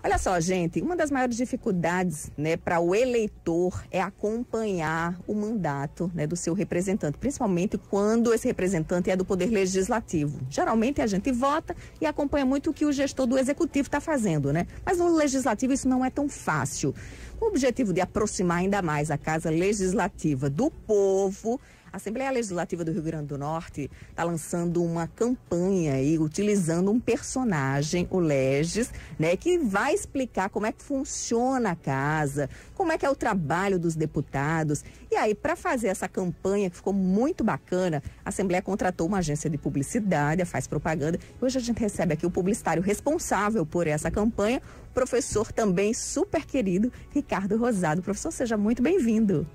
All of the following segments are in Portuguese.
Olha só, gente, uma das maiores dificuldades, né, para o eleitor é acompanhar o mandato, né, do seu representante, principalmente quando esse representante é do Poder Legislativo. Geralmente a gente vota e acompanha muito o que o gestor do Executivo está fazendo, né? Mas no Legislativo isso não é tão fácil. Com o objetivo de aproximar ainda mais a Casa Legislativa do povo, a Assembleia Legislativa do Rio Grande do Norte está lançando uma campanha aí, utilizando um personagem, o Legis, né, que vai explicar como é que funciona a casa, como é que é o trabalho dos deputados. E aí, para fazer essa campanha, que ficou muito bacana, a Assembleia contratou uma agência de publicidade, faz propaganda. Hoje a gente recebe aqui o publicitário responsável por essa campanha, o professor também super querido, Ricardo Rosado. Professor, seja muito bem-vindo.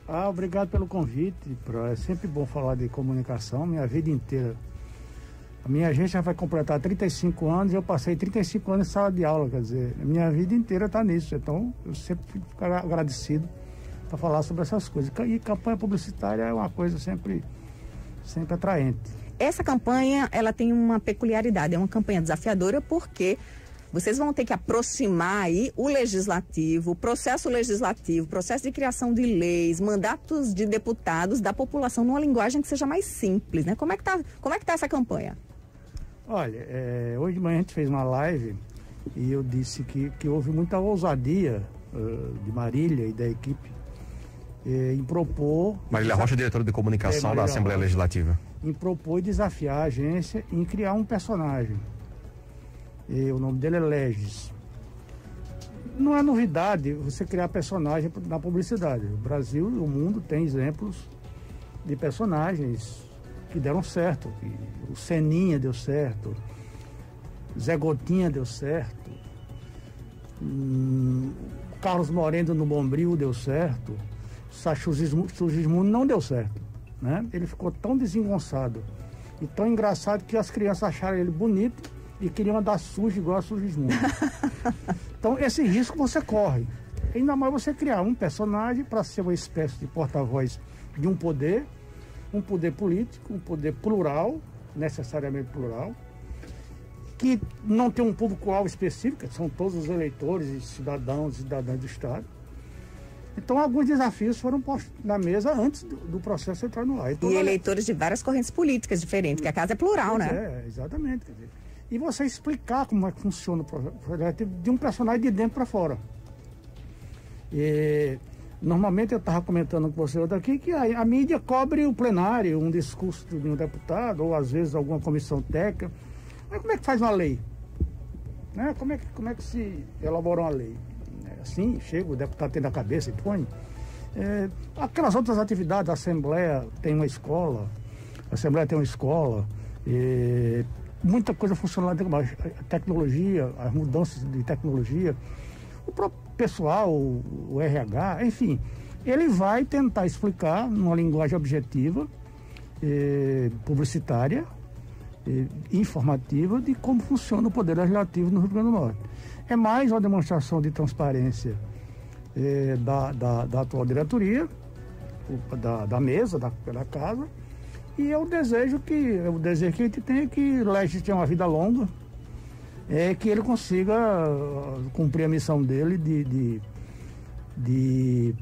Obrigado pelo convite. É sempre bom falar de comunicação, minha vida inteira. A minha agência vai completar 35 anos e eu passei 35 anos em sala de aula, quer dizer, minha vida inteira está nisso. Então, eu sempre fico agradecido para falar sobre essas coisas. E campanha publicitária é uma coisa sempre atraente. Essa campanha, ela tem uma peculiaridade, é uma campanha desafiadora porque vocês vão ter que aproximar aí o legislativo, o processo legislativo, processo de criação de leis, mandatos de deputados da população numa linguagem que seja mais simples, né? Como é que tá essa campanha? Olha, hoje de manhã a gente fez uma live e eu disse que houve muita ousadia de Marília e da equipe em propor... Marília Rocha, diretora de comunicação da Assembleia Legislativa. Em propor e desafiar a agência em criar um personagem. O nome dele é Legis. Não é novidade você criar personagem na publicidade. O Brasil e o mundo tem exemplos de personagens que deram certo. O Seninha deu certo, Zé Gotinha deu certo, Carlos Moreno no Bombril deu certo, Sachugismundo não deu certo, né? Ele ficou tão desengonçado e tão engraçado que as crianças acharam ele bonito e queriam andar sujo igual a Sugismundo. Então esse risco você corre. Ainda mais você criar um personagem para ser uma espécie de porta-voz de um poder político, um poder plural, necessariamente plural, que não tem um público-alvo específico, são todos os eleitores e cidadãos do Estado. Então alguns desafios foram postos na mesa antes do processo entrar no ar. Então, e eleitores de várias correntes políticas diferentes, que a casa é plural, né? Exatamente. Quer dizer, e você explicar como é que funciona o projeto de um personagem de dentro para fora. Normalmente eu estava comentando com você aqui que a mídia cobre o plenário, um discurso de um deputado, ou às vezes alguma comissão técnica. Mas como é que faz uma lei? Né? Como é que se elabora uma lei? Assim, chega, o deputado tem na cabeça e põe. Aquelas outras atividades, a Assembleia tem uma escola, muita coisa funciona lá dentro, a tecnologia, as mudanças de tecnologia, o próprio pessoal, o RH, enfim, ele vai tentar explicar numa linguagem objetiva, publicitária, informativa de como funciona o Poder Legislativo no Rio Grande do Norte. É mais uma demonstração de transparência da atual diretoria, da mesa, da casa. E o desejo que a gente tem é que o Legis tenha uma vida longa, que ele consiga cumprir a missão dele de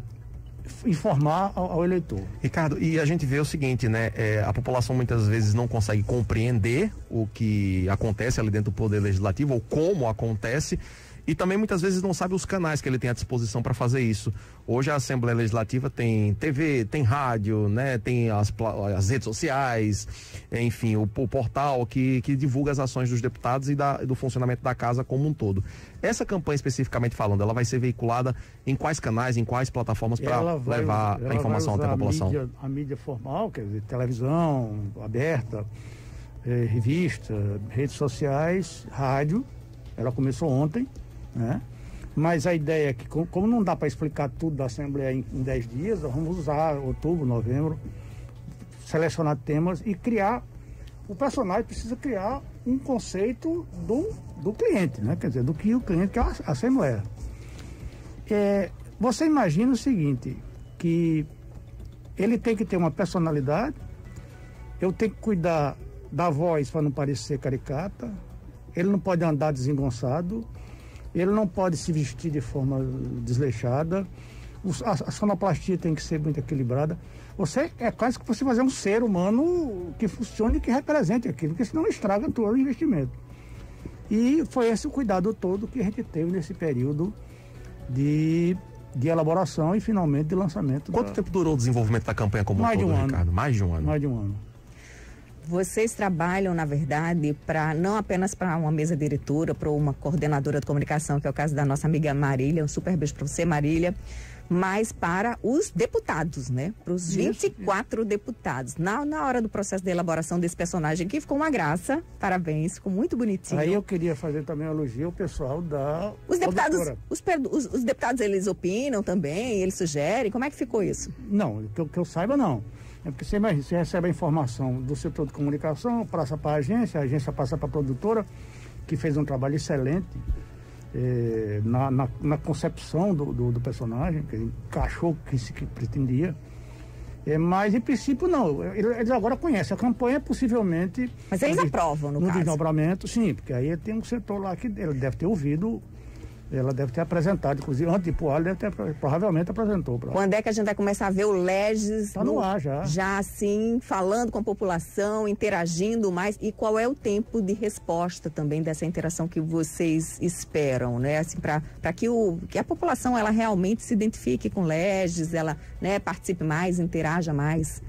informar ao eleitor. Ricardo, e a gente vê o seguinte, né? A população muitas vezes não consegue compreender o que acontece ali dentro do Poder Legislativo ou como acontece. E também muitas vezes não sabe os canais que ele tem à disposição para fazer isso. Hoje a Assembleia Legislativa tem TV, tem rádio, né? Tem as redes sociais, enfim, o portal que divulga as ações dos deputados e do funcionamento da casa como um todo. Essa campanha especificamente falando, ela vai ser veiculada em quais canais, em quais plataformas para levar a informação até a população? A mídia formal, quer dizer, televisão aberta, revista, redes sociais, rádio. Ela começou ontem, né? Mas a ideia é que, como não dá para explicar tudo da Assembleia em 10 dias, nós vamos usar outubro, novembro, selecionar temas e criar. O personagem precisa criar um conceito do cliente, né? Quer dizer, do que o cliente quer a Assembleia. Você imagina o seguinte, que ele tem que ter uma personalidade, eu tenho que cuidar da voz para não parecer caricata, ele não pode andar desengonçado, ele não pode se vestir de forma desleixada, a sonoplastia tem que ser muito equilibrada. É quase que você fazer um ser humano que funcione e que represente aquilo, porque senão estraga todo o investimento. E foi esse o cuidado todo que a gente teve nesse período de elaboração e finalmente de lançamento. Quanto tempo durou o desenvolvimento da campanha como um todo, Ricardo? Mais de um ano. Mais de um ano. Vocês trabalham, na verdade, não apenas para uma mesa diretora, para uma coordenadora de comunicação, que é o caso da nossa amiga Marília, um super beijo para você, Marília, mas para os deputados, né? Para os 24 deputados. Na hora do processo de elaboração desse personagem, que ficou uma graça, parabéns, ficou muito bonitinho. Aí eu queria fazer também um elogio ao pessoal da Os deputados, os deputados, eles opinam também, eles sugerem, como é que ficou isso? Não, que eu saiba, não. É porque você recebe a informação do setor de comunicação, passa para a agência passa para a produtora, que fez um trabalho excelente na concepção do personagem, que encaixou o que pretendia. Mas, em princípio, não. Eles agora conhecem a campanha, possivelmente... Mas eles aprovam, no caso? No desdobramento, sim, porque aí tem um setor lá que ele deve ter ouvido... Ela deve ter apresentado, inclusive, antes de ir pro ar, provavelmente apresentou. Quando é que a gente vai começar a ver o Legis... Está no ar, já. Já, assim, falando com a população, interagindo mais. E qual é o tempo de resposta também dessa interação que vocês esperam, né? Assim, para que a população, ela realmente se identifique com o Legis, ela, né, participe mais, interaja mais.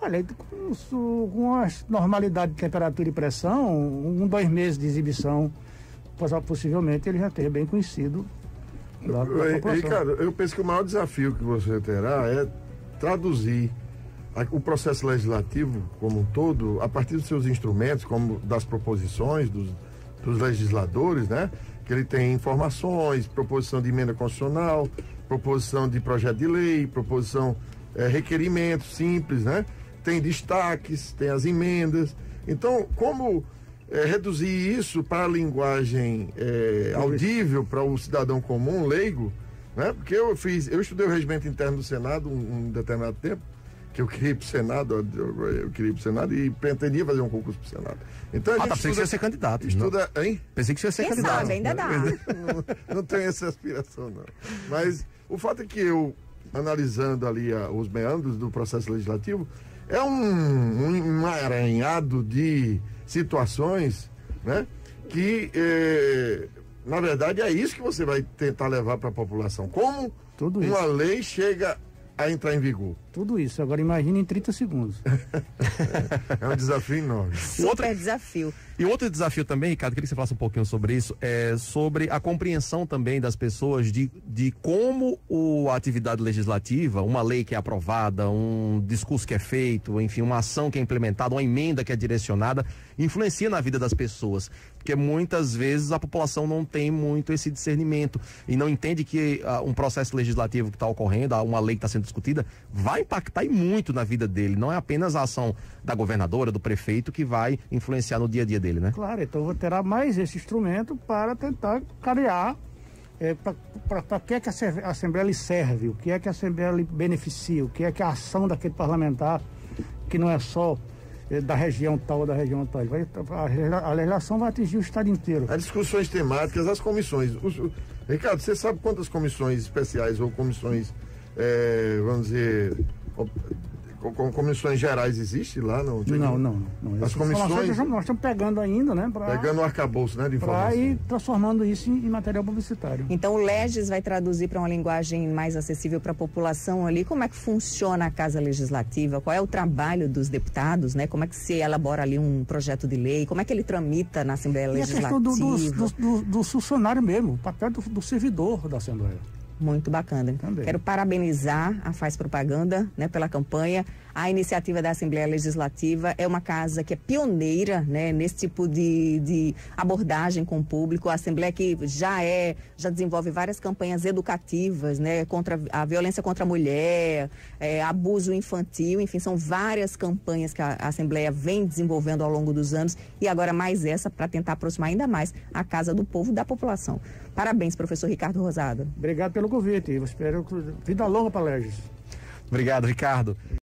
Olha, com a normalidade de temperatura e pressão, 2 meses de exibição... possivelmente ele já esteja bem conhecido da população. Ricardo, eu penso que o maior desafio que você terá é traduzir o processo legislativo como um todo, a partir dos seus instrumentos, como das proposições dos legisladores, né? Que ele tem informações, proposição de emenda constitucional, proposição de projeto de lei, proposição, requerimento simples, né? Tem destaques, tem as emendas. Então, como... reduzir isso para a linguagem audível para o cidadão comum, leigo, né? Porque eu estudei o regimento interno do Senado um determinado tempo, que eu queria ir para o Senado, e pretendia fazer um concurso para o Senado. Então, pensei que você ia ser candidato. Hein? Pensei que você ia ser Quem candidato. sabe, ainda dá. Não tenho essa aspiração, não. Mas o fato é que eu, analisando ali os meandros do processo legislativo, é um emaranhado de situações, né? Que, na verdade, é isso que você vai tentar levar para a população. Como uma lei chega a entrar em vigor. Tudo isso. Agora imagine em 30 segundos. É um desafio enorme. Super desafio. E outro desafio também, Ricardo, queria que você falasse um pouquinho sobre isso, sobre a compreensão também das pessoas de como a atividade legislativa, uma lei que é aprovada, um discurso que é feito, enfim, uma ação que é implementada, uma emenda que é direcionada, influencia na vida das pessoas. Porque muitas vezes a população não tem muito esse discernimento e não entende que um processo legislativo que está ocorrendo, uma lei que está sendo discutida, vai impactar e muito na vida dele. Não é apenas a ação da governadora, do prefeito, que vai influenciar no dia a dia dele, né? Claro, então terá mais esse instrumento para tentar clarear para que é que a Assembleia lhe serve, o que é que a Assembleia lhe beneficia, o que é que a ação daquele parlamentar, que não é só da região tal ou da região tal. A legislação vai atingir o estado inteiro. As discussões temáticas, as comissões. Ricardo, você sabe quantas comissões especiais ou comissões, vamos dizer, comissões gerais existe lá? Não. As comissões... Nós estamos pegando ainda, né? Pegando o arcabouço, né? De informação. Para ir transformando isso em material publicitário. Então o Legis vai traduzir para uma linguagem mais acessível para a população ali. Como é que funciona a Casa Legislativa? Qual é o trabalho dos deputados, né? Como é que se elabora ali um projeto de lei? Como é que ele tramita na Assembleia Legislativa? E a questão do funcionário mesmo, o papel do servidor da Assembleia. Muito bacana. Também. Quero parabenizar a Faz Propaganda, né, pela campanha. A iniciativa da Assembleia Legislativa é uma casa que é pioneira, né, nesse tipo de abordagem com o público. A Assembleia que já desenvolve várias campanhas educativas, né, contra a violência contra a mulher, abuso infantil, enfim, são várias campanhas que a Assembleia vem desenvolvendo ao longo dos anos e agora mais essa para tentar aproximar ainda mais a Casa do Povo da população. Parabéns, professor Ricardo Rosado. Obrigado pelo convite. Eu espero vida longa para a Legis. Obrigado, Ricardo.